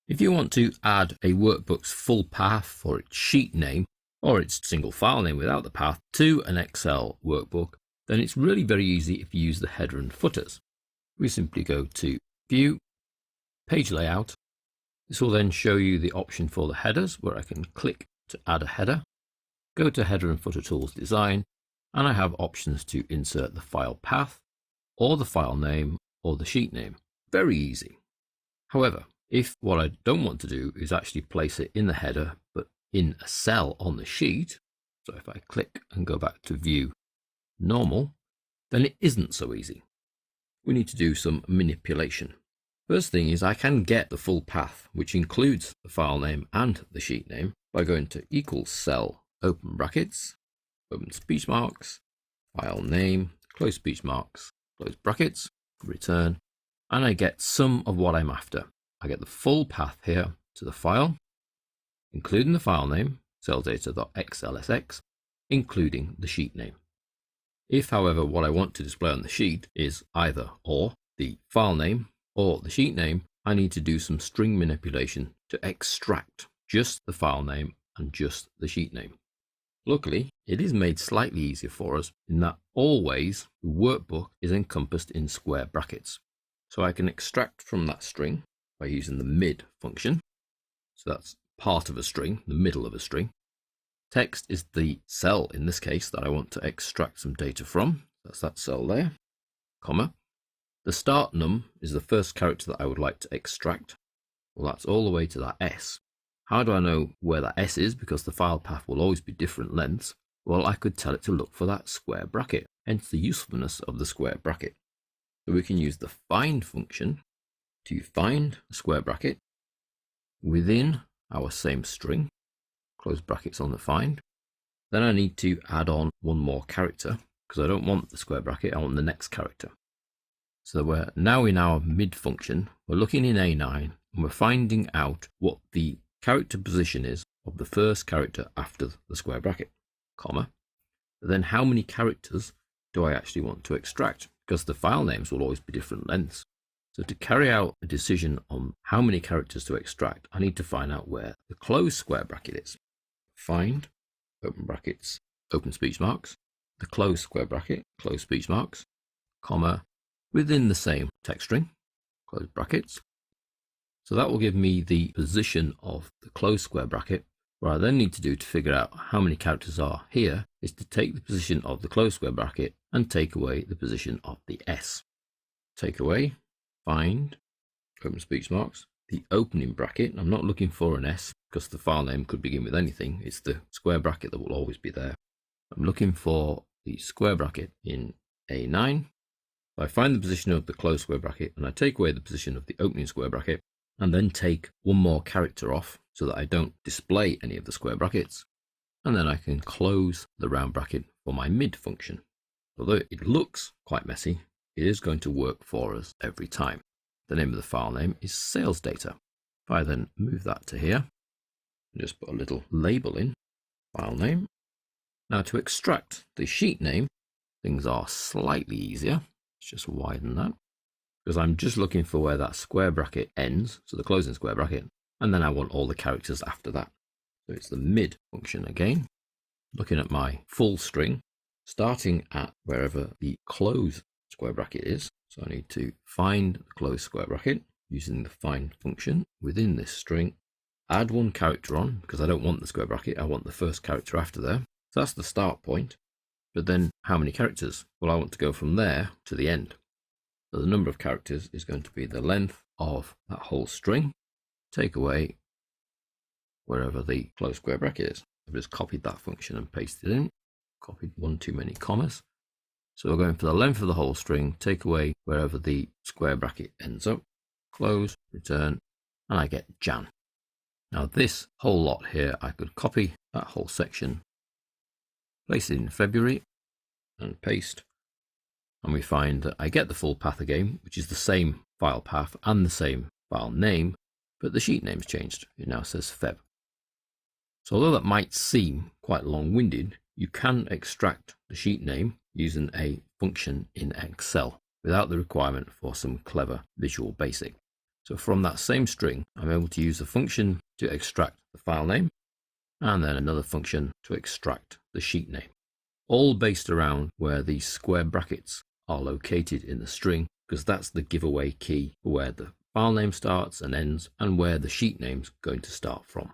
If you want to add a workbook's full path for its sheet name or its single file name without the path to an Excel workbook, then it's really very easy if you use the header and footers. We simply go to View, Page Layout. This will then show you the option for the headers, where I can click to add a header, go to Header and Footer Tools Design, and I have options to insert the file path, or the file name, or the sheet name. Very easy. However, if what I don't want to do is actually place it in the header, but in a cell on the sheet, so if I click and go back to View, Normal, then it isn't so easy. We need to do some manipulation. First thing is I can get the full path, which includes the file name and the sheet name, by going to equals cell, open brackets, open speech marks, file name, close speech marks, close brackets, return, and I get some of what I'm after. I get the full path here to the file, including the file name, celldata.xlsx, including the sheet name. If, however, what I want to display on the sheet is either or the file name or the sheet name, I need to do some string manipulation to extract just the file name and just the sheet name. Luckily, it is made slightly easier for us in that always the workbook is encompassed in square brackets. So I can extract from that string by using the mid function. So that's part of a string, the middle of a string. Text is the cell in this case that I want to extract some data from. That's that cell there, comma. The start num is the first character that I would like to extract. Well, that's all the way to that S. How do I know where that S is? Because the file path will always be different lengths. Well, I could tell it to look for that square bracket, hence the usefulness of the square bracket. So we can use the find function to find a square bracket within our same string, close brackets on the find. Then I need to add on one more character because I don't want the square bracket, I want the next character. So we're now in our mid function, we're looking in A9 and we're finding out what the character position is of the first character after the square bracket, comma. Then how many characters do I actually want to extract? Because the file names will always be different lengths. So to carry out a decision on how many characters to extract, I need to find out where the closed square bracket is. Find, open brackets, open speech marks, the closed square bracket, close speech marks, comma, within the same text string, close brackets. So that will give me the position of the closed square bracket. What I then need to do to figure out how many characters are here is to take the position of the closed square bracket and take away the position of the S. Take away, find, open speech marks, the opening bracket. I'm not looking for an S because the file name could begin with anything. It's the square bracket that will always be there. I'm looking for the square bracket in A9. I find the position of the closed square bracket and I take away the position of the opening square bracket and then take one more character off so that I don't display any of the square brackets. And then I can close the round bracket for my mid function. Although it looks quite messy, it is going to work for us every time. The name of the file name is sales data. If I then move that to here, and just put a little label in, file name. Now to extract the sheet name, things are slightly easier. Let's just widen that, because I'm just looking for where that square bracket ends, so the closing square bracket, and then I want all the characters after that. So it's the mid function again, looking at my full string, starting at wherever the close square bracket is. So I need to find the close square bracket using the find function within this string, add one character on because I don't want the square bracket, I want the first character after there. So that's the start point. But then how many characters? Well, I want to go from there to the end. So the number of characters is going to be the length of that whole string. Take away wherever the close square bracket is. I've just copied that function and pasted it in. Copied one too many commas. So we're going for the length of the whole string, take away wherever the square bracket ends up, close, return, and I get Jan. Now this whole lot here, I could copy that whole section, place it in February, and paste. And we find that I get the full path again, which is the same file path and the same file name, but the sheet name's changed. It now says Feb. So although that might seem quite long-winded, you can extract the sheet name using a function in Excel without the requirement for some clever Visual Basic. So from that same string, I'm able to use a function to extract the file name and then another function to extract the sheet name, all based around where these square brackets are located in the string, because that's the giveaway key for where the file name starts and ends and where the sheet name's going to start from.